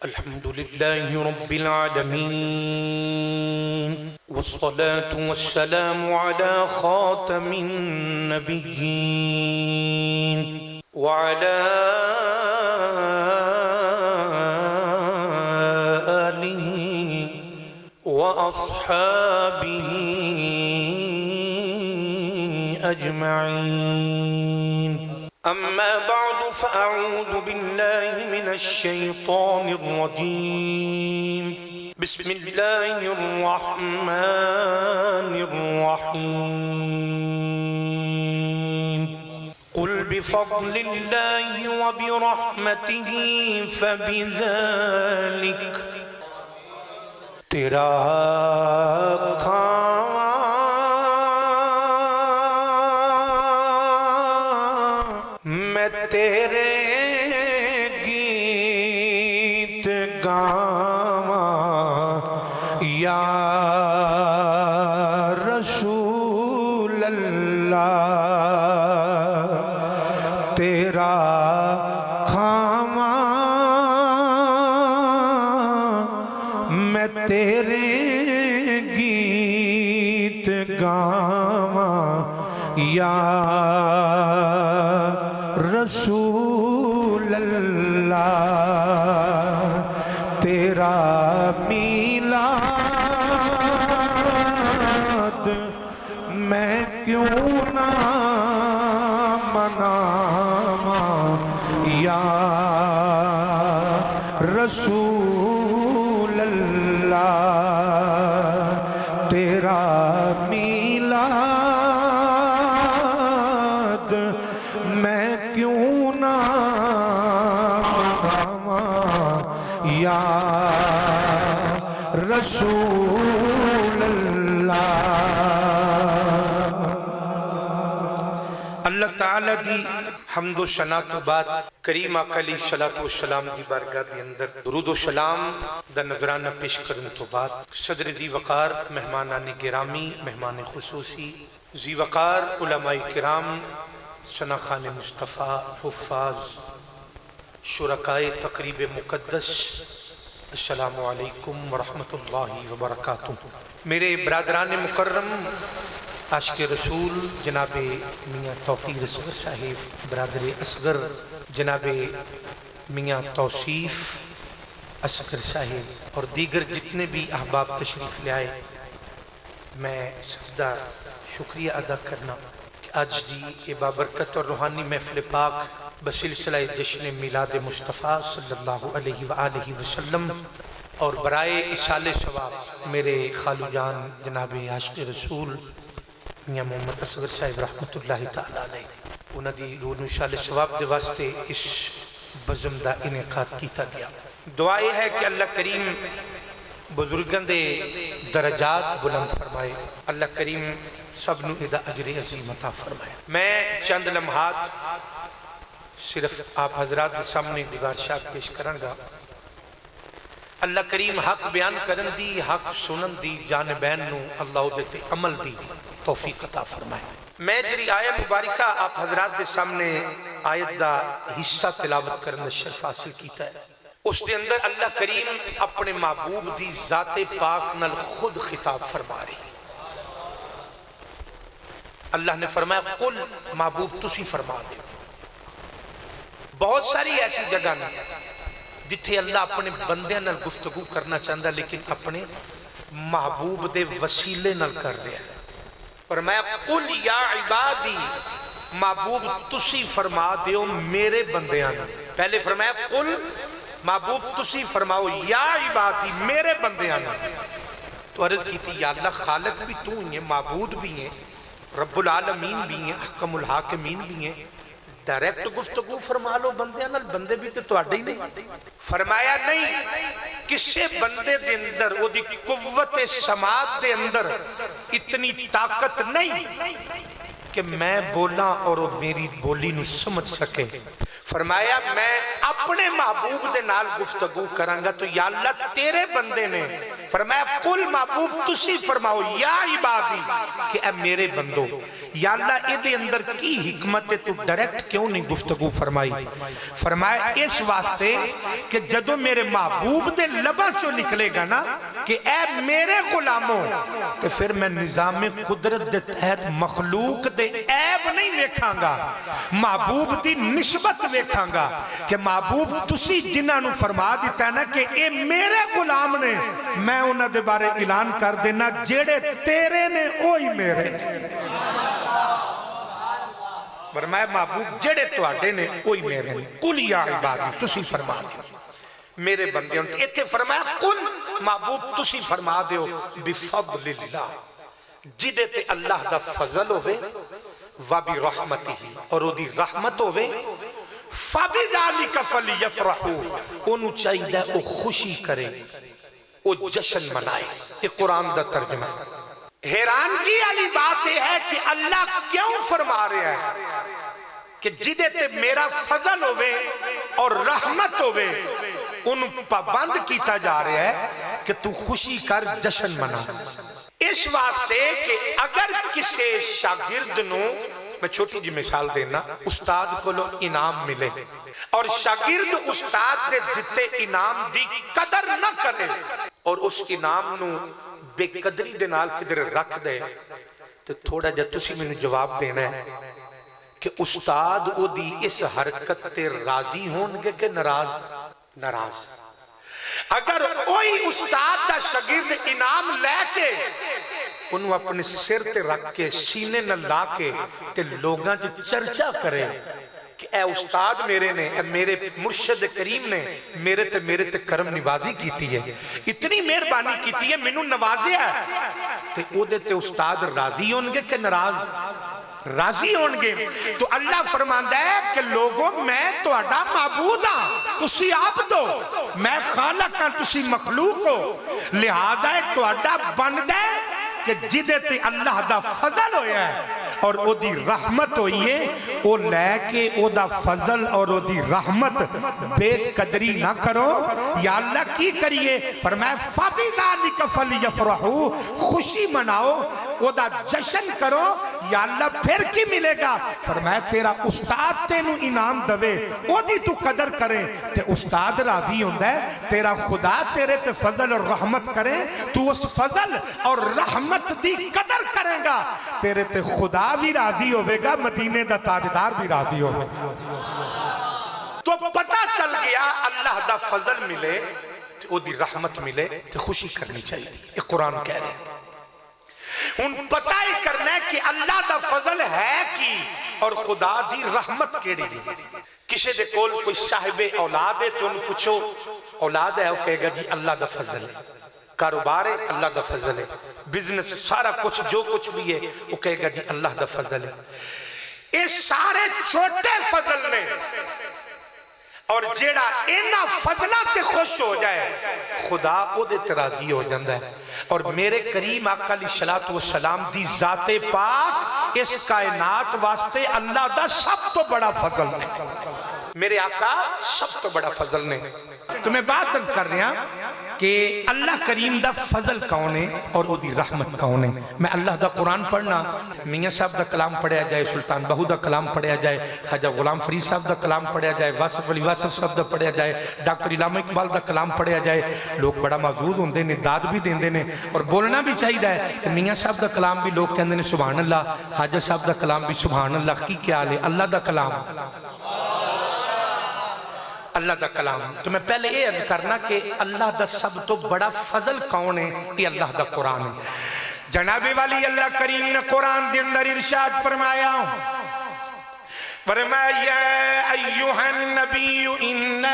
الحمد لله رب العالمين والصلاة والسلام على خاتم النبيين وعلى آله وأصحابه أجمعين. أما بعد فأعوذ بالله من الشيطان الرجيم. بسم الله الرحمن الرحيم. قل بفضل الله وبرحمته فبذلك تیرا تیرے گیت گاواں یا رسول اللہ، تیرا کھاواں میں تیرے گیت گاواں یا رسول اللہ، تیرا میلاد میں کیوں نہ مناواں یا رسول اللہ، تیرا میلاد میں کیوں نہ مناواں یا رسول اللہ۔ اللہ تعالیٰ دی حمد و ثنا تو بعد کریم آقا علیہ الصلوۃ والسلام دی بارگاہ دے اندر درود و سلام دا نذرانہ پیش کرن تو بعد صدر ذی وقار مہمانان گرامی، مہمان خصوصی ذی وقار علماء کرام، ثنا خان مصطفیٰ، حفاظ، شرکائے تقریب مقدس، السلام علیکم ورحمۃ اللہ وبرکاتہ۔ میرے برادران مکرم، عاشق رسول جناب میاں توقیر اصغر صاحب، برادر اصغر جناب میاں توصیف اصغر صاحب اور دیگر جتنے بھی احباب تشریف لے آئے، میں سب دا شکریہ ادا کرنا کہ آج دی یہ بابرکت اور روحانی محفل پاک بسلسلہ جشن میلاد مصطفیٰ صلی اللہ علیہ وآلہ وسلم اور برائے اصال ثواب میرے خالو جان جناب عاشق رسول میاں محمد اصغر صاحب رحمت اللہ تعالیٰ علیہ انہاں دی روح اصال ثواب دے واسطے اس بزم دا انعقاد کیتا گیا۔ دعا یہ ہے کہ اللہ کریم بزرگاں دے درجات بلند فرمائے، اللہ کریم سب نو ادا اجر عظیم عطا فرمائے۔ میں چند لمحات صرف آپ حضرات دے سامنے گزارشات پیش کرنگا۔ اللہ کریم حق بیان کرن دی، حق سنن دی، جانبین نو اللہ دیتے عمل دی توفیق عطا فرمائے۔ میں جری آیت مبارکہ آپ حضرات دے سامنے آیت دا حصہ تلاوت کرن دا شرف حاصل کیتا ہے، اس دے اندر اللہ کریم اپنے محبوب دی ذات پاک نال خود خطاب فرما رہی۔ اللہ نے فرمایا قل، محبوب تسی فرما دے۔ بہت ساری ایسی جگہ نہیں جتھے اللہ اپنے بندے نال گفتگو کرنا چاہتا لیکن اپنے محبوب دے وسیلے نال کر رہا ہے۔ فرمایا قل یا عبادی، محبوب تسی فرما دیو میرے بندیاں نال۔ پہلے فرمایا قل، محبوب تسی فرماؤ یا عبادی میرے بندیاں نال۔ تو عرض کی تھی یا اللہ خالق بھی تو ہی ہیں، معبود بھی ہیں، رب العالمین بھی ہیں، احکم الحاکمین بھی ہیں، ڈائریکٹ گفتگو فرما لو بندے نال، بندے بھی تو تواڈے ہی نہیں۔ فرمایا نہیں، کسے بندے دے اندر وہ دی قوت سماعت دے اندر اتنی طاقت نہیں کہ میں بولا اور وہ میری بولی نو سمجھ سکے۔ فرمایا میں اپنے محبوب دے نال گفتگو کرانگا تو یا اللہ تیرے بندے نے فرمایا قل محبوب تسی فرماؤ یا عبادی کہ اے میرے بندو یا اللہ ادھے اندر کی حکمت تو ڈائریکٹ کیوں نہیں گفتگو فرمائی فرمایا اس واسطے کہ جدو میرے محبوب دے لبا چو نکلے گا نا کہ اے میرے غلاموں تو پھر میں نظام قدرت دے تحت مخلوق دے عیب نہیں ویکھاں گا محبوب دی نسبت ویکھاں گا کہ محبوب تسی جنہاں نو فرما دیتا ہے نا کہ اے میرے غلام نے میں انہاں دے بارے اعلان کر دینا جیڑے تیرے نے اوہی میرے فرمایا محبوب جڑے تواڈے نے اوہی میرے نے قل یا عبادی تسی فرما دیو میرے بندے اتنے فرمایا قل محبوب تسی فرما دیو بفضل اللہ جدے تے اللہ دا فضل ہوئے وَبِرَحْمَتِهِ اور وہ دی رحمت ہوئے فَبِذَلِكَ فَلْيَفْرَحُوا انہوں چاہیے وہ خوشی کرے وہ جشن منائے یہ قرآن دا ترجمہ ہے حیرانگی والی بات ہے کہ اللہ کیوں فرما رہے ہیں کہ جدے تے میرا فضل ہوئے اور رحمت ہوئے ان پابند کیتا جا رہا ہے کہ تو خوشی کر جشن منا اس واسطے کہ اگر کسی شاگرد نو میں چھوٹی جی مثال دینا استاد کو لو انعام ملے اور شاگرد استاد دے دیتے انعام دی قدر نہ کرے اور اس انعام نو بے قدری دے نال کدھر رکھ دے تو تھوڑا جا تسی میں نے جواب دینا ہے کہ استاد او دی اس حرکت تے راضی ہونگے کہ ناراض اگر کوئی استاد دا شاگرد انعام لے کے انہوں اپنے سر تے رکھ کے سینے نہ لا کے تے لوگاں جو چرچا کرے کہ اے استاد میرے نے اے میرے مرشد کریم نے میرے تے کرم نوازی کیتی ہے اتنی مہربانی کیتی ہے مینوں نوازیا ہے تے او دے تے استاد راضی ہونگے کہ ناراض راضی ہونگے تو اللہ فرماندا ہے کہ لوگوں میں تو اڈا معبود ہاں تسی آپ دو میں خالق ہاں تسی مخلوق ہو لہذا ہے تو اڈا بند ہے کہ جدے تے اللہ دا فضل ہویا ہے اور او دی رحمت ہوئی ہے او لے کے او دا فضل اور او دی رحمت بے قدری نہ کرو یا اللہ کی کریے فرمائے فَبِذَلِكَ فَلْيَفْرَحُوا خوشی مناؤ او دا جشن کرو یا اللہ پھر کی ملے گا فرمائے تیرا استاد تینو انعام دوے او دی تو قدر کرے تے استاد راضی ہوندہ ہے تیرا خدا تیرے تے فضل اور رحمت کرے تو اس فضل اور رحمت دی قدر کرے گا تیرے تے خدا بھی راضی ہوئے گا مدینے دا تاجدار بھی راضی ہوئے گا تو پتہ چل گیا اللہ دا فضل ملے او دی رحمت ملے تو خوشی کرنی چاہیے یہ قرآن کہہ رہے ہیں ان پتہ ہی کرنا ہے کہ اللہ دا فضل ہے کی اور خدا دی رحمت کیڑی دی کسی دے کول کوئی صاحب اولاد ہے تو ان پوچھو اولاد ہے وہ کہے گا جی اللہ دا فضل ہے کاروبار ہے اللہ دا فضل ہے بزنس سارا کچھ جو کچھ بھی ہے وہ کہے گا جی اللہ دا فضل ہے اس سارے چھوٹے فضل نے اور جیڑا اینا فضلہ تے خوش ہو جائے خدا او دے تراضی ہو جاندہ ہے اور میرے کریم آقا علیہ السلام دی ذات پاک اس کائنات واسطے اللہ دا سب تو بڑا فضل نے میرے آقا سب تو بڑا فضل نے تو میں بات عرض کر رہا کہ اللہ کریم دا فضل کون ہے اور او دی رحمت کون ہے میں اللہ دا قرآن پڑھنا میاں صاحب دا کلام پڑھیا جائے سلطان بہو دا کلام پڑھیا جائے خواجہ غلام فرید صاحب دا کلام پڑھیا جائے واصف علی واصف صاحب دا پڑھیا جائے ڈاکٹر علامہ اقبال دا کلام پڑھیا جائے لوگ بڑا معزود ہوندے نے داد بھی دیندے نے اور بولنا بھی چاہیے ہے کہ میاں صاحب دا کلام بھی لوگ کہندے نے سبحان اللہ خواجہ صاحب دا کلام بھی سبحان اللہ کی کیا لے اللہ دا کلام اللہ دا کلام تو میں پہلے یہ عرض کرنا کہ اللہ دا سب تو بڑا فضل کون ہے یہ اللہ دا قرآن ہے جناب والی اللہ کریم نے قرآن دے اندر ارشاد فرمایا فرمایا ایوہ النبی انا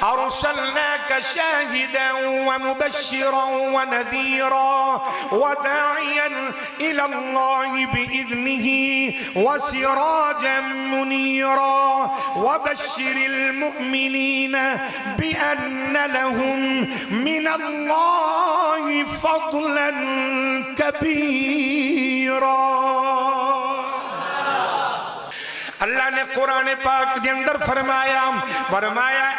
ارسلناک شاہدا ومبشرا ونذیرا وداعیا الى اللہ بإذنہ وسراجا منیرا وبشر المؤمنین بأن لهم من اللہ فضلا کبیرا اللہ نے قرآن پاک دے اندر فرمایا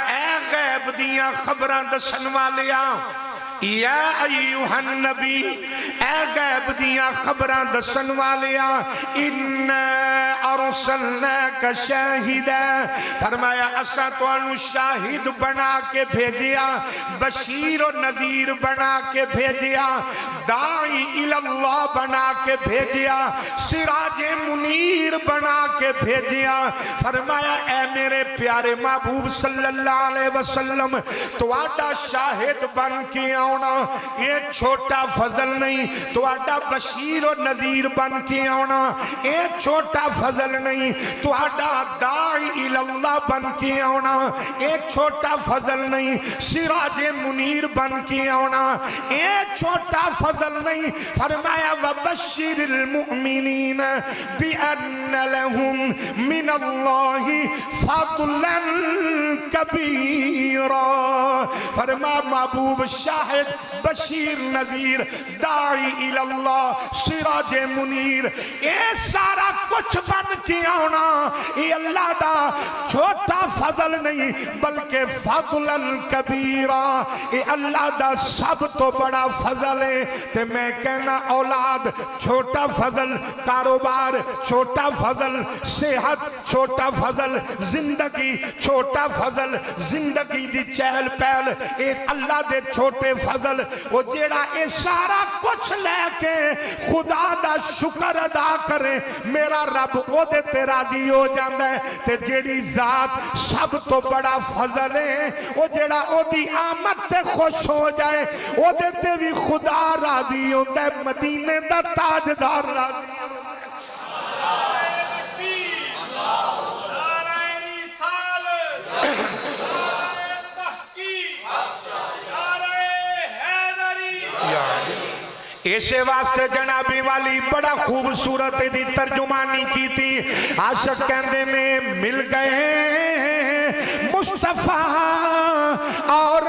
اے غیب دیاں خبراں دسن والیاں یا ایوہ النبی اے غیب دیاں خبراں دسن والیاں اِنَّا ارسلناک شاہدا فرمایا اسا تانوں شاہد بنا کے بھیجیا بشیر و نذیر بنا کے بھیجیا داعی اللہ بنا کے بھیجیا سراج منیر بنا کے بھیجیا فرمایا اے میرے پیارے محبوب صلی اللہ علیہ وسلم تو آڈا شاہد بن کے آنا یہ چھوٹا فضل نہیں تو آڈا بشیر و نذیر بن کے آنا یہ چھوٹا فضل نہیں تو آڈا داعی اللہ بن کے آنا یہ چھوٹا فضل نہیں سراج منیر بن کے آنا یہ چھوٹا فضل نہیں فرمایا وَبَشِّرِ الْمُؤْمِنِينَ بِأَنَّ لَهُم مِّنَ اللَّهِ فَضْلًا كَبِيرًا فرمایا محبوب شاہد بشیر نذیر داعی اللہ سراج منیر یہ سارا کچھ بن کے آنا یہ اللہ دا چھوٹا فضل نہیں بلکہ فضلا کبیرا یہ اللہ دا سب تو بڑا فضل ہے تے میں کہنا اولاد چھوٹا فضل کاروبار چھوٹا فضل صحت چھوٹا فضل زندگی چھوٹا فضل زندگی دی چہل پہل ایک اللہ دے چھوٹے فضل وہ جیڑا اے سارا کچھ لے کے خدا دا شکر ادا کرے میرا رب او دے تے راضی ہو جاندہ ہے تے جیڑی ذات سب تو بڑا فضل ہے وہ جیڑا او دی آمد تے خوش ہو جائے او دے تے بھی خدا راضی ہوتا ہے مدینے دا تاجدار راضی ایسے واسطے جنابی والی بڑا خوبصورت دی ترجمانی کی تھی عاشق کہندے میں مل گئے مصطفیٰ اور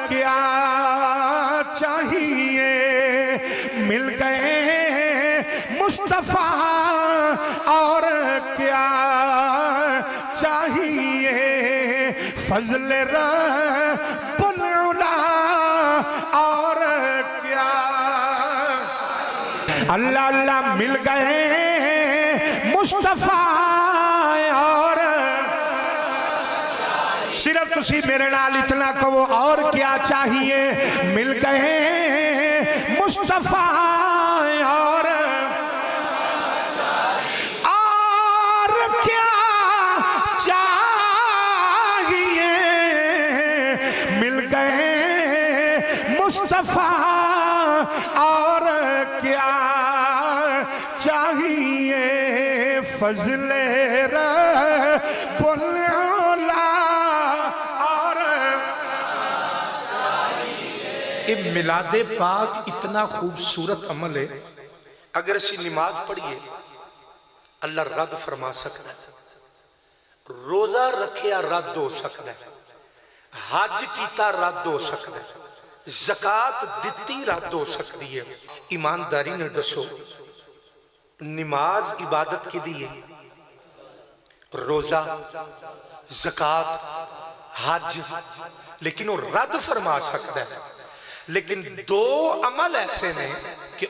کیا چاہیے مل گئے مصطفیٰ اور کیا چاہیے فضل رب العلا اور کیا اللہ اللہ مل گئے مصطفیٰ اور صرف تسی میرے نال اتنا کہو اور کیا چاہیے مل گئے مصطفیٰ اور کیا چاہیے مل گئے مصطفیٰ اور کیا چاہیے فضل رب العلا اور میلاد پاک اتنا خوبصورت عمل ہے اگر اسی نماز پڑھیے اللہ رد فرما سکتا ہے روزہ رکھیا رد ہو سکتا ہے حج کیتا رد ہو سکتا ہے زکاة دتی رد ہو سکتی ہے ایمانداری نے دسو نماز عبادت کی دیئے روزہ زکاة حج لیکن وہ رد فرما سکتا ہے لیکن دو عمل ایسے نے کہ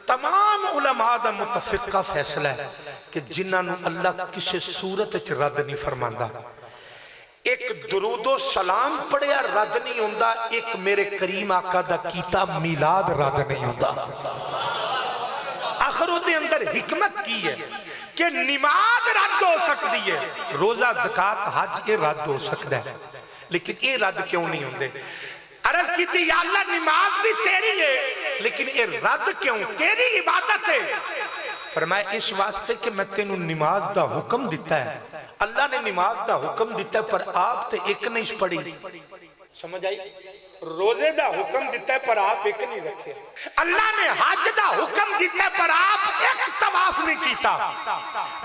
تمام علماء دا متفقہ فیصلہ ہے کہ جنہاں اللہ کسی صورت رد نہیں فرماندہ ایک درود و سلام پڑھیا رد نہیں ہوندہ ایک میرے کریم آقا دا کیتا میلاد رد نہیں ہوندہ آخر دے اندر حکمت کی ہے کہ نماز رد ہو سکتی ہے روزہ زکاة حج یہ رد ہو سکتا ہے لیکن یہ رد کیوں نہیں ہوندے عرض کی تھی یا اللہ نماز بھی تیری ہے لیکن یہ رد کیوں تیری عبادت ہے فرمائے اس واسطے کہ میں تینوں نماز دا حکم دیتا ہے اللہ نے نماز دا حکم دیتا ہے پر آپ تے ایک نہیں پڑھی سمجھ آئی روزے دا حکم دیتا ہے پر آپ ایک نہیں رکھے اللہ نے حج دا حکم دیتا ہے پر آپ ایک طواف نہیں کیتا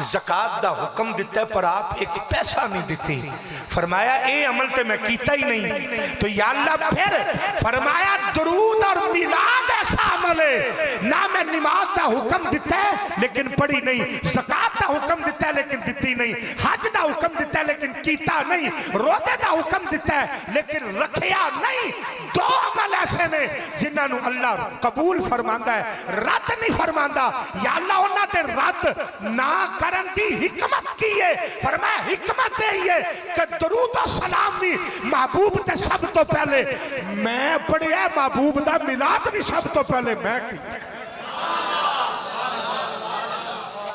زکاة دا حکم دیتا ہے پر آپ ایک پیسہ نہیں دیتی فرمایا اے عمل تے میں کیتا ہی نہیں تو یا اللہ پھر فرمایا درود اور میلاد ایسا عمل عمل ہے نہ میں نماز دا حکم دیتا ہے لیکن پڑھی نہیں، زکات دا حکم دیتا ہے لیکن دیتی نہیں، حج دا حکم دیتا ہے لیکن کیتا نہیں، روزے دا حکم دیتا ہے لیکن رکھیا نہیں۔ دو عمل ایسے نے جنہاں نو اللہ قبول فرماندا ہے، رد نہیں فرماندا۔ یا اللہ انہاں تے رد نہ کرن دی حکمت کی ہے، فرمایا حکمت یہ ہے کہ درود و سلام بھی محبوب تے سب تو پہلے میں پڑھیا، محبوب دا میلاد بھی سب تو پہلے میں کیتا۔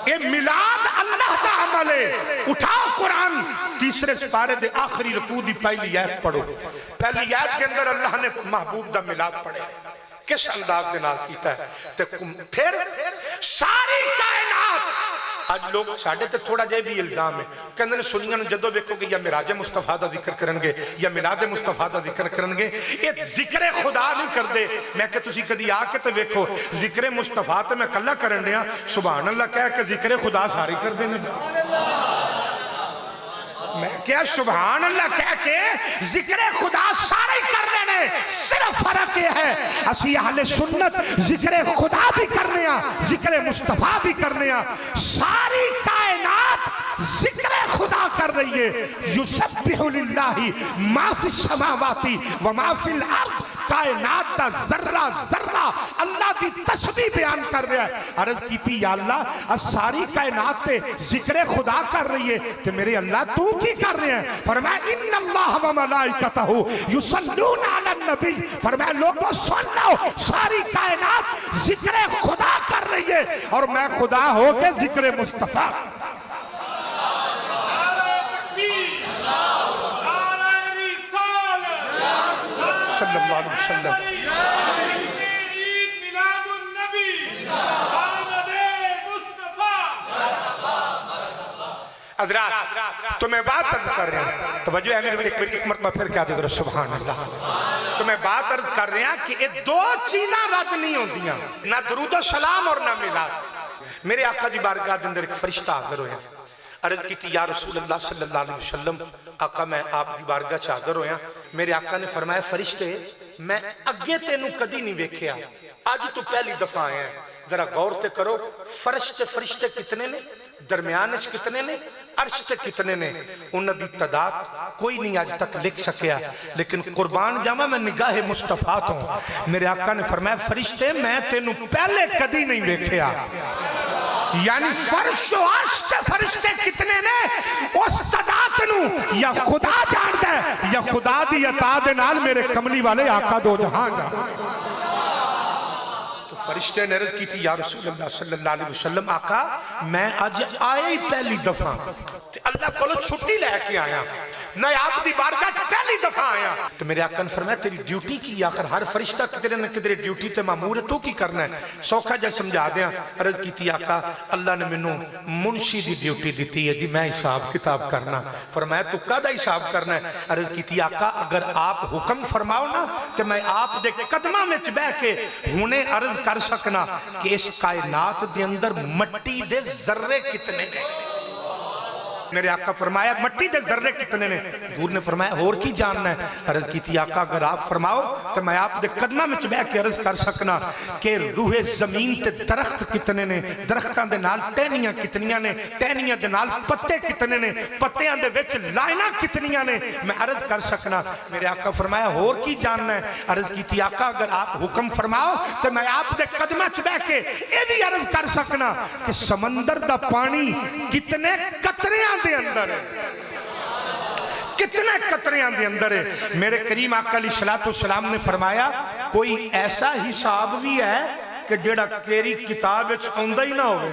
یہ میلاد اللہ دا عمل ہے۔ اٹھاؤ قرآن تیسرے سپارے دے آخری رکوع دی پہلی آیت پڑھو۔ پہلی آیت کے اندر اللہ نے محبوب دا میلاد پڑھے، کس انداز دے نال کیتا ہے؟ پھر ساری کائنات، آج لوگ ساڑھے تے تھوڑا جائے بھی الزام ہے، کہندے نے سنیاں نے جدو بیکھو گے یا مراج مصطفیٰ دا ذکر کرنگے یا میلاد مصطفیٰ دا ذکر کرنگے، یہ ذکر خدا نہیں کر دے۔ میں کہ تسی کدی آکے تے بیکھو ذکر مصطفیٰ تے میں کلہ کرن دیا، سبحان اللہ کہہ کہ ذکر خدا ساری کر دینے، میں کیا سبحان اللہ کہہ کے ذکر خدا سارے کر لینے، صرف فرق یہ ہے اسی اہل سنت ذکر خدا بھی کرنے ہیں، ذکر مصطفیٰ بھی کرنے ہیں۔ ساری کائنات ذکر خدا کر رہی ہے، یسبح للہ ما فی السماوات و ما فی الارض، کائنات دا ذرہ ذرہ اللہ دی تسبیح بیان کر رہا ہے۔ عرض کی تھی یا اللہ ساری کائنات تے ذکر خدا کر رہی ہے تو میرے اللہ تو کی کر رہے ہیں؟ فرمایا ان اللہ و ملائکتہ یصلون علی النبی، فرمایا لوگوں سن لو ساری کائنات ذکر خدا کر رہی ہے اور میں خدا ہو کے ذکر مصطفیٰ۔ صلی اللہ علیہ وسلم حضرات تمہیں بات عرض کر رہے ہیں، توجہ ہے میرے ایک مرتبہ پھر کیا دے ذرا سبحان اللہ، تمہیں بات عرض کر رہے ہیں کہ یہ دو چیزاں رد نہیں ہوندیاں، نہ درود و سلام اور نہ میلاد۔ میرے آقا دی بارگاہ دے اندر ایک فرشتہ حاضر ہویا، عرض کی تھی یا رسول اللہ صلی اللہ علیہ وسلم آقا میں آپ دی بارگاہ چ حاضر ہویا۔ میرے آقا نے فرمایا فرشتے میں اگے تینوں کدی نہیں ویکھیا، آج تو پہلی دفعہ آیا ہے، ذرا غور تے کرو فرشتے کتنے نے، درمیان اچھ کتنے نے، عرش تے کتنے نے، انہاں دی تعداد کوئی نہیں آج تک لکھ سکیا، لیکن قربان جاواں میں نگاہ مصطفیٰ تو ہوں۔ میرے آقا نے فرمایا فرشتے میں تینوں پہلے کدی نہیں ویکھیا، یعنی فرش و عرش تے فرشتے کتنے نے اس تعداد نو یا خدا جاندا ہے یا خدا دی عطا دے نال میرے کملی والے آقا دو جہاں جاندا۔ فرشتے نے عرض کی تھی یا رسول اللہ صلی اللہ علیہ وسلم آقا میں آج آئے ہی پہلی دفعہ اللہ کو چھٹی لے کے آیا، نہ آپ دی بارگاہ پہلی دفعہ آیا۔ تو میرے آقا نے فرمایا تیری ڈیوٹی کی، آخر ہر فرشتہ کدھر نہ کدھر ڈیوٹی تے مامور ہے، تو کی کرنا ہے؟ سوکھا جا سمجھا دیا۔ عرض کی تھی آقا اللہ نے منوں منشی دی ڈیوٹی دیتی ہے جی میں حساب کتاب کرنا۔ فرمایا تو کدا حساب کرنا ہے؟ عرض کی تھی آقا اگر آپ حکم فرماؤ نا تو میں آپ دے قدمہ میں چبہ کے ہونے عرض کر سکنا کہ اس کائنات دے اندر مٹی دے ذرے کتنے نے۔ میرے آقا فرمایا مٹی دے ذرے کتنے نے؟ حضور نے فرمایا اور کی جاننا ہے؟ عرض کی تھی آقا اگر آپ فرماؤ تو میں آپ دے قدمہ میں چبہ کے عرض کر سکنا کہ روح زمین تے درخت کتنے نے، درختاں دے نال ٹہنیاں کتنیاں نے، ٹہنیاں دے نال پتے کتنے نے، پتیاں دے وچ لائناں کتنیاں نے، میں عرض کر سکنا۔ میرے آقا فرمایا اور کی جاننا ہے؟ عرض کی تھی آقا اگر آپ حکم فرماؤ تو میں آپ دے قدمہ چبہ کے یہ بھی عرض کر سکنا کہ سمندر دا پانی کتنے قطریاں دے اندر ہے، کتنے قطریاں دے اندر ہے۔ میرے کریم آقا علیہ السلام نے فرمایا کوئی ایسا حساب بھی ہے کہ جڑا تیری کتاب وچ آندا ہی نہ ہوئے،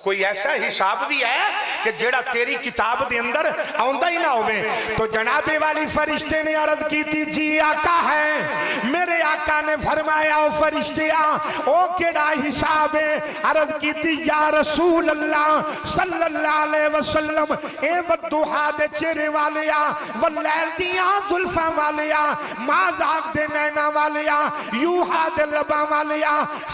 کوئی ایسا حساب بھی ہے کہ جڑا تیری کتاب دے اندر آندا ہی نہ ہوئے۔ تو جناب والی فرشتے نے عرض کی تھی جی آقا ہے۔ میرے آقا نے فرمایا او فرشتیاں او کیڑا حساب ہے؟ عرض کی تھی یا رسول اللہ صلی اللہ علیہ وسلم اے والضحا دے چہرے والیا واللیل دیاں زلفاں والیا ما زاغ دے نینا والیا یوحا دے لباں والیا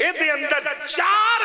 ਇਹਦੇ ਅੰਦਰ 4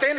3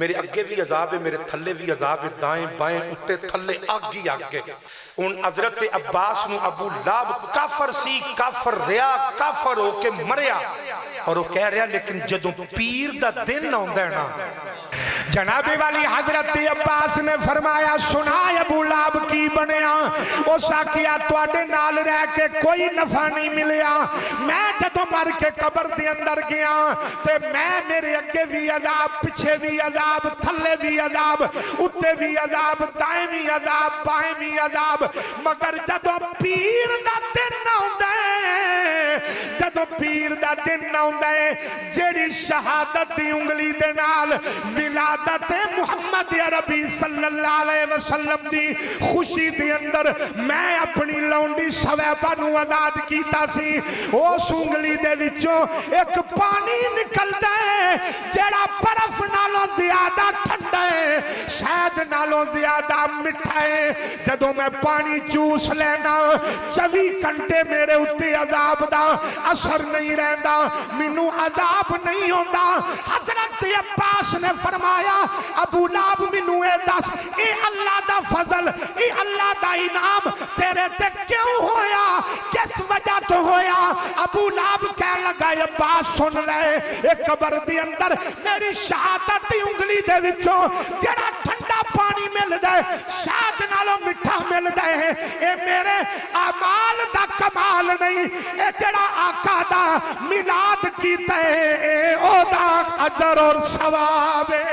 میرے اگے بھی عذاب ہے، میرے تھلے بھی عذاب ہے، دائیں بائیں اتے تھلے اگ ہی اگ ہے۔ ان حضرت عباس نو ابو لہب کافر سی، کافر رہا، کافر ہو کے مریا، اور وہ کہہ رہا لیکن جدوں پیر دا دن آندا ہے نا، جناب والی حضرت عباس نے فرمایا سنا ابو لہب کی بنیا، اس آکھیا تواڈے نال رہ کے کوئی نفع نہیں ملیا، میں جدوں مر کے قبر دے اندر گیا تے میں میرے اگے بھی عذاب، پیچھے بھی عذاب، تھلے بھی عذاب، اتے بھی عذاب، دائیں بھی عذاب، بائیں بھی عذاب، مگر جدوں پیر دا دن آندا ہے، جدوں پیر دا دن آندا ہے، جیڑی شہادت دی انگلی دے نال ولادت محمد عربی صلی اللہ علیہ وسلم دی خوشی دے اندر میں اپنی لونڈی سویبہ نو آزاد کیتا سی، اس انگلی دے وچوں ایک پانی نکلتا ہے جیڑا برف نالوں زیادہ ٹھنڈا ہے، شہد نالوں زیادہ مٹھا ہے، جدوں میں پانی چوس لینا 24 گھنٹے میرے اتے عذاب دا اثر نہیں رہندا، مینوں عذاب نہیں ہوندا۔ حضرت عباس نے فرمایا ابو لہب مینوں اے دس، اے اللہ دا فضل، اے اللہ دا انعام تیرے تے کیوں ہویا، کس وجہ تو ہویا؟ ابو لہب کہہ لگا عباس سن لے، اے قبر دی اندر میری شہادت دی انگلی دے وچوں جڑا ٹھنڈا پانی ملدا ہے، شہد نالوں مٹھا ملدا ہے، اے میرے اعمال دا کمال نہیں، اے جڑا آقا دا میلاد کیتا ہے اے او دا اجر اور ثواب ہے،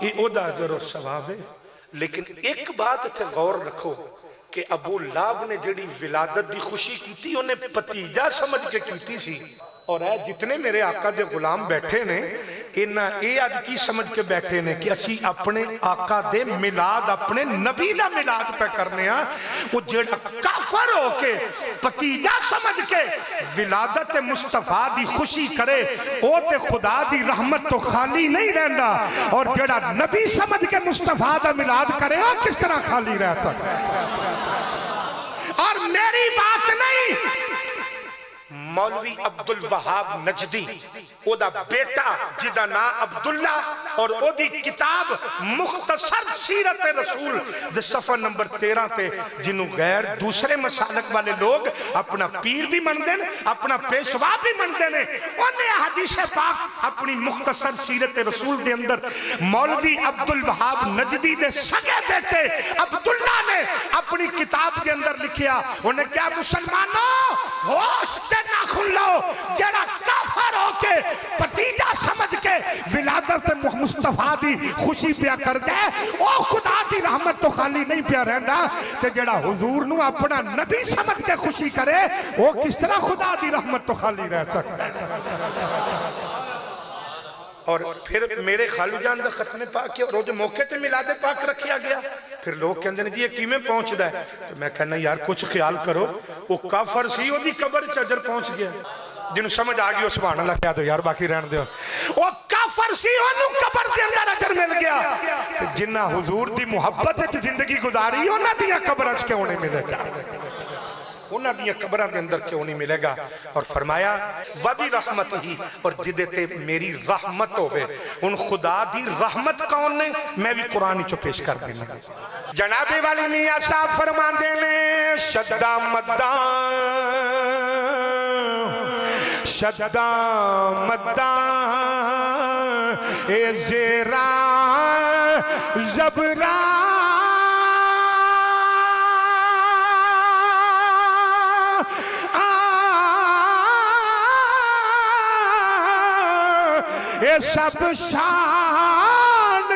اے او دا اجر اور ثواب ہے۔ لیکن ایک بات تے غور رکھو کہ ابو لہب نے جڑی ولادت دی خوشی کیتی انہیں پتیجا سمجھ کے کیتی سی، اور اے جتنے میرے آقا دے غلام بیٹھے نے انہاں اے آج کی سمجھ کے بیٹھے نے کہ اسی اپنے آقا دے میلاد، اپنے نبی دا میلاد پہ کرنے ہاں، وہ جڑا کافر ہو کے پتیجا سمجھ کے ولادت مصطفیٰ دی خوشی کرے او تے خدا دی رحمت تو خالی نہیں رہندا، اور جڑا نبی سمجھ کے مصطفیٰ دا میلاد کرے وہ کس طرح خالی رہ سکتا ہے؟ اور میری بات نہیں، مولوی عبدالوہاب نجدی او دا بیٹا جدا نا عبداللہ اور او دی کتاب مختصر سیرت رسول دے صفحہ نمبر 13 تے جنہوں غیر دوسرے مسالک والے لوگ اپنا پیر بھی مندے نے، اپنا پیشوا بھی مندے نے، انہیں حدیث پاک اپنی مختصر سیرت رسول دے اندر مولوی عبدالوہاب نجدی دے سگے بیٹے عبداللہ نے اپنی کتاب دے اندر لکھیا، انہیں کیا مسلمانوں ہوش کے ناخن لو، جڑا کافر ہو کے پتیجا سمجھ کے ولادت مصطفیٰ دی خوشی پیا کر دے او خدا دی رحمت تو خالی نہیں پیا رہندا، تے جڑا حضور نو اپنا نبی سمجھ کے خوشی کرے وہ کس طرح خدا دی رحمت تو خالی رہ سکتا ہے؟ اور پھر میرے خالو جان دا ختم پاک اور جو موقع تے میلاد پاک رکھیا گیا، پھر لوگ کہندے نے جی یہ کیویں پہنچ دا ہے؟ تو میں کہنا یار کچھ خیال کرو، وہ کافر سی وہ دی قبر چجر پہنچ گیا، جنہوں سمجھ آگئی وہ سبحان اللہ کہا دو یار باقی رہن دے، وہ کافر سی انہوں قبر دے اندر اجر مل گیا، جنہ حضور دی محبت زندگی گزاری انہاں دیا قبر اچ کے انہیں ملے گا، انہاں دیا قبران دے اندر کیوں نہیں ملے گا۔ اور فرمایا وَبِ رحمتہی، اور جدے تے میری رحمت ہوئے، ان خدا دی رحمت کون نے؟ میں بھی قرآن چو پیش کر دینا۔ جناب والی میاں صاحب فرما دینے شدہ مدان شدہ مدان اے زیران زبران اے سب شان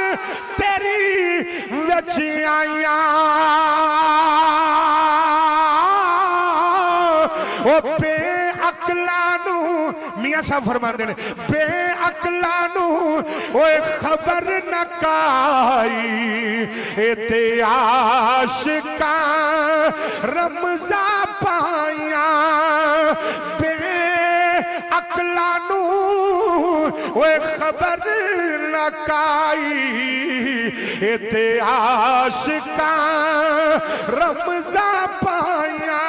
تیری وچ آئیاں او بے عقلانو، میاں صاحب فرما دینے بے عقلانو اوے خبر نہ کائی اے تے عاشقاں رمضان پائیاں، بے عقلانو اوے خبر نہ کائی اے تے عاشقاں رمضان پائیاں،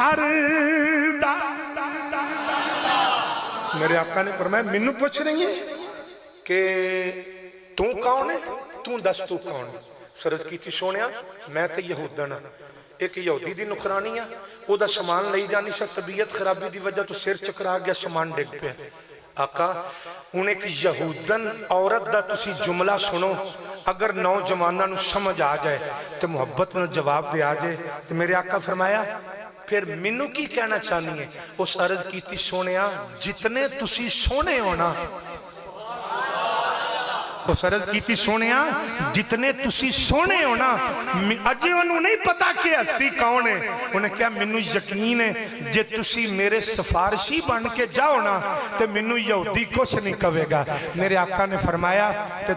گھر دا. میرے آقا نے فرمایا مینوں پوچھ رہی ہے کہ تو کون ہے, تو دس تو کون ہے. سرز کی تھی سونیا میں تے یہودن ہاں, ایک یہودی دی نکرانی ہے, او دا سامان لئی جانی سا, طبیعت خرابی دی وجہ تو سر چکرا گیا, سامان ڈگ پیا. آقا انہیں ایک یہودن عورت دا تسی جملہ سنو, اگر نوجواناں نو سمجھ آ جائے تو محبت میں جواب دے آ جائے. تو میرے آقا فرمایا پھر منو کی کہنا چاہنی ہے. اس عرض کی تھی سونیا جتنے تسی سونے ہونا, اس عرض کی تھی سونیا جتنے تسی سونے ہونا, اجے انہوں نہیں پتا کہ ہستی کون ہے. انہیں کہا منو یقین ہے جے تسی میرے سفارشی بن کے جاؤ نا تو منو یہودی کچھ نہیں کہے گا. میرے آقا نے فرمایا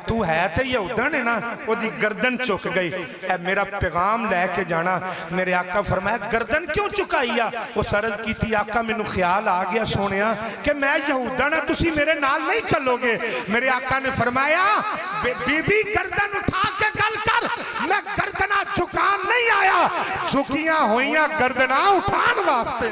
تو ہے تو یہودن ہے نا. وہ دی گردن چک گئی, اے میرا پیغام لے کے جانا. میرے آقا فرمایا گردن کیوں چکائیا. اس عرض کی تھی آقا منو خیال آ گیا سونیا کہ میں یہودن ہے, تسی میرے نال نہیں چلو گے. میرے آقا نے فرمایا بی بی گردن اٹھا کے گل کر, میں گردنہ جھکان نہیں آیا, جھکیاں ہوئیاں گردنہ اٹھان واسطے,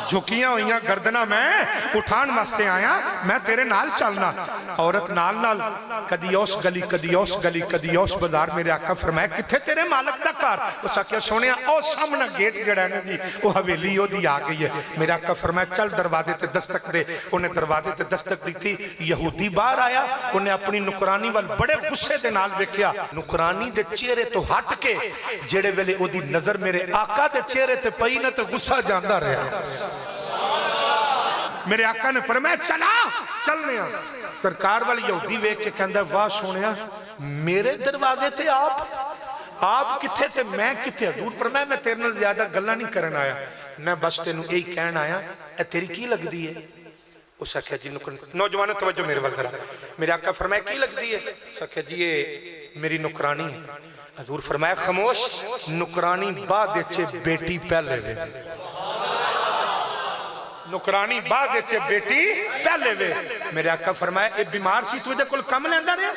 جھکیاں ہوئیاں گردنہ میں اٹھان واسطے آیا, میں تیرے نال چلنا. عورت نال نال کدی اوس گلی کدی اوس گلی کدی اوس بازار. میرے آقا فرمایا کتھے تیرے مالک دا کار. اس آقا سونیا او سامنا گیٹ جڑا ہے نا جی وہ حویلی او دی آ گئی ہے. میرے آقا فرمایا چل دروازے تے دستک دے. انہیں دروازے تے دستک دی تھی, یہودی باہر آیا, انہیں اپنی نکرانی وال بڑے غصے دے نال ویکھیا. نکرانی دے چہرے تو ہٹ کے جڑے ویلے او دی نظر میرے آقا دے چہرے تے پئی نہ تے غصہ جاندا رہا. میرے آقا نے فرمایا چلا چلنے آ. سرکار والی یہودی ویکھ کے کہندا واہ سونیا میرے دروازے تے آپ کتھے تے میں کتھے. حضور فرمایا میں تیرے نال زیادہ گلاں نہیں کرن آیا, میں بس تینوں یہی کہن آیا اے تیری کی لگدی ہے. اس آخیا جی نوجوانوں توجہ میرے وال کرا. میرے آقا فرمایا کی لگدی ہے. اس آخیا جی یہ میری نکرانی ہے. حضور فرمایا خاموش, نکرانی بعد چے بیٹی پہلے وے, نکرانی بعد چے بیٹی پہلے وے. میرے آقا فرمایا اے بیمار سی تو دے کل کم لیندہ رہے.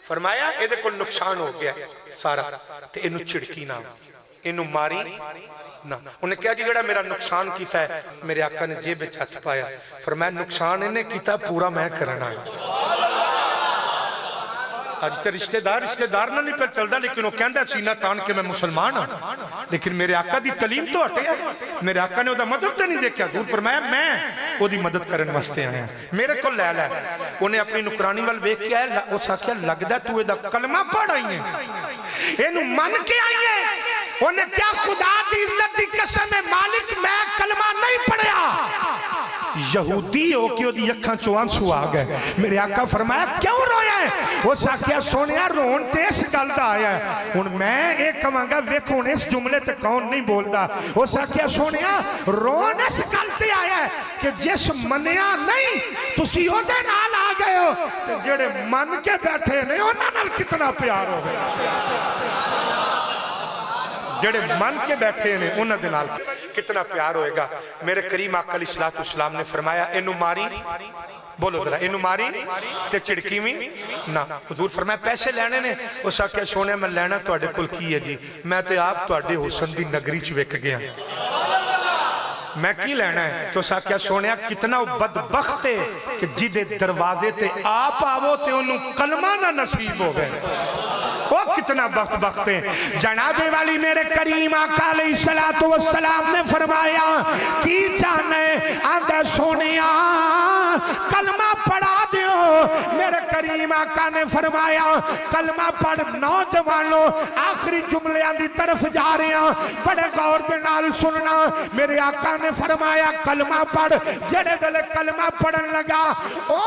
فرمایا اے دے کل نقصان ہو گیا سارا تے اینو چڑکی نہ اینو ماری نہ. انہیں کہا جی جڑا میرا نقصان کیتا ہے. میرے آقا نے جیب ہاتھ پایا, فرمایا نقصان انہیں کیتا پورا میں کرنا ہے. آج تے رشتہ دار نہ نہیں پہ چلدا, لیکن وہ کہندا سینہ تان کے میں مسلمان ہوں, لیکن میرے آقا دی تعلیم تو ہٹے ہے. میرے آقا نے وہ دا مدد تے نہیں دیکھا. حضور فرمایا میں وہ دی مدد کرن واسطے آیا, میرے کو لے لے. انہیں اپنی نکرانی وال ویکھ کے آیا, اس آخیا لگدا تو دا کلمہ پڑھ آئی ہے, اینو من کے آئی ہے. انہیں کیا خدا دی عزت دی قسم مالک میں کلمہ نہیں پڑھیا. یہودی ہو کہ دی اکھاں چوں آنسو آ گئے. میرے آقا فرمایا کیوں رویا ہے. اس آخیا سونیا رون تے اس گل دا آیا ہے. ہن میں ایک کہاں گا ویکھو اس جملے تے کون نہیں بولدا. اس آخیا سونیا رون اس گل تے آیا ہے کہ جس منیا نہیں تسی او دے نال آ گئے ہو تے جڑے من کے بیٹھے نے انہاں نال کتنا پیار ہو گیا. جڑے من کے بیٹھے نے انہاں دے نال کتنا پیار ہوئے گا. میرے کریم آقا علیہ السلام نے فرمایا اینو ماری, بولو ذرا اینو ماری تے چڑکی میں نہ. حضور فرمایا پیسے لینے نے. اس آخیا سونے میں لینا تواڈے کول کی ہے جی, میں تے آپ تواڈے حسن دی نگری چ وک گیا, میں کی لینا ہے. تو اس آخیا سونیا کتنا بدبخت ہے کہ جدے دروازے تے آپ آو تے انہوں کلمہ نہ نصیب ہو گئے. وہ کتنا بدبخت ہے. جناب والی میرے کریم آقا علیہ السلام نے فرمایا کی جانے آدھا سونیا کلمہ پڑھا دیو. میرے کریم آقا نے فرمایا کلمہ پڑھ. نوجوانوں آخری جملیاں دی طرف جا رہے ہیں, بڑے غور دے نال سننا. میرے آقا نے فرمایا کلمہ پڑھ. جڑے دلے کلمہ پڑھن لگا او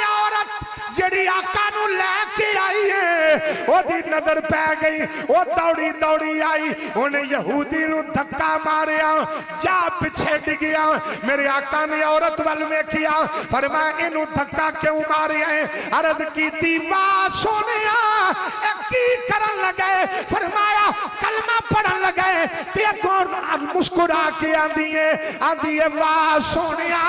عورت جڑی آقا نو لے کے آئی ہے وہ دی نظر پہ گئی, وہ دوڑی دوڑی آئی, انہیں یہودی نو دھکا ماریا, جا پچھے ڈگیا. میرے آقا نے عورت والوے کیا, فرمایا انہوں دھکا کیوں ماریا ہے. عرض کی تھی واہ سونیا کی کرن لگے. فرمایا کلمہ پڑھن لگے. تے دور مسکرا کے آندھی ہے واہ سونیا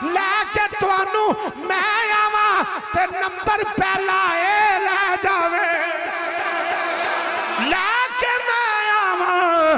لے کے توانو میں آواں تے نمبر پہلا اے لے جاوے, لے کے میں آواں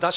10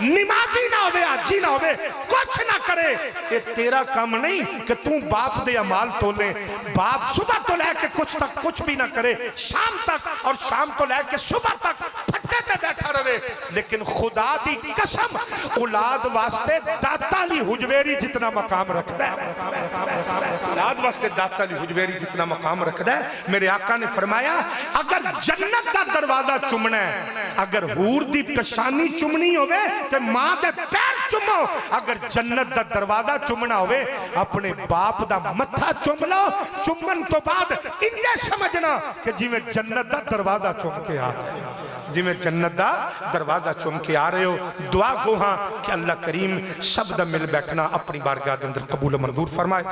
نمازی نہ ہوئے حاجی نہ ہوئے کچھ نہ کرے یہ تیرا کام نہیں کہ تم باپ دے اعمال تولے باپ صبح تو لے کے کچھ تک کچھ بھی نہ کرے شام تک اور شام تو لے کے صبح تک پھٹے تے بیٹھا رہے لیکن خدا دی قسم اولاد واسطے داتا علی حجویری جتنا مقام رکھتا ہے اولاد واسطے داتا علی حجویری جتنا مقام رکھتا ہے میرے آقا نے فرمایا اگر جنت دا دروازہ چومنا ہے اگر حور دی پشانی چومنی ہوئے تو ماں دے پیر چومو اگر جنت دا دروازہ چومنا ہوئے اپنے باپ دا متھا چوم لو چومن تو بعد انجے سمجھنا کہ جی میں جنت دا دروازہ چوم کے آ رہے جی میں جنت دا دروازہ چوم کے آ رہے ہو دعا گو ہاں کہ اللہ کریم سب دا مل بیٹھنا اپنی بارگاہ دے اندر قبول و منظور فرمائے